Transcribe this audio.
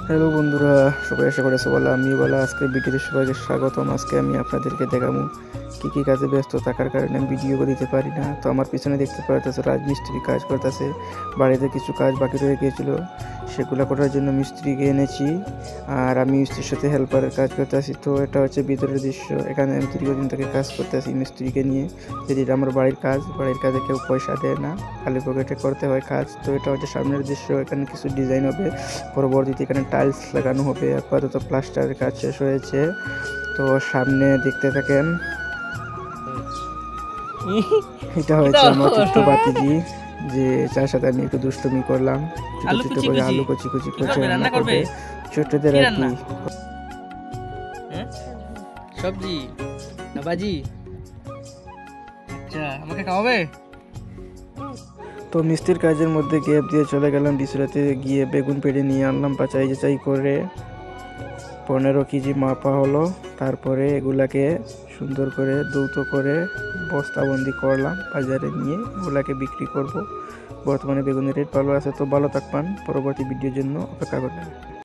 Hello বন্ধুরা, সবাই আশা করেছে বলা আমি বলা আজকের ভিডিওতে সবাইকে স্বাগতম। আজকে আমি আপনাদেরকে দেখাবো কী কী কাজে ব্যস্ত থাকার কারণে আমি ভিডিও দিতে পারি না। তো আমার পিছনে দেখতে পারতেছে রাজমিস্ত্রি কাজ করতেছে। বাড়িতে কিছু কাজ বাকি রয়ে গিয়েছিল, সেগুলো করার জন্য মিস্ত্রিকে এনেছি আর আমি মিস্ত্রির সাথে হেল্পারের কাজ করতেছি। তো এটা হচ্ছে ভিতরের দৃশ্য। এখানে আমি দীর্ঘদিন থেকে কাজ করতেছি মিস্ত্রিকে নিয়ে। যদি এটা আমার বাড়ির কাজে কেউ পয়সা দেয় না, খালি পকেটে করতে হয় কাজ। তো এটা হচ্ছে সামনের দৃশ্য। এখানে কিছু ডিজাইন হবে, পরবর্তীতে এখানে টাইলস লাগানো হবে। আপাতত প্লাস্টারের কাজ শেষ হয়েছে। তো সামনে দেখতে থাকেন। এটা হয়েছে আমার ছোট্ট ভাতিজি, যে যার সাথে আমি একটু দুষ্টুমি করলাম। ছোট আলু ছোট কুচি করে কুচি আলু কচি কচি কি করে করবে? রান্না রান্না করবে? করবে ছোটদের কি আর রান্না? কি। হ্যাঁ? সবজি না ভাজি? আচ্ছা, আমাকে খাওয়াবে? তো মিষ্টির কাজের মধ্যে গ্যাপ দিয়ে চলে গেলাম বিছুরাতে গিয়ে বেগুন পেড়ে নিয়ে আনলাম বাছাই যাচাই করে। 15 কেজি মাপা হলো। তারপরে এগুলাকে সুন্দর করে দ্রুত করে বস্তাবন্দি করলাম, বাজারে নিয়ে এগুলাকে বিক্রি করব। বর্তমানে বেগুনের রেট ভালো আছে। তো ভালো থাকবেন, পরবর্তী ভিডিওর জন্য অপেক্ষা করবেন।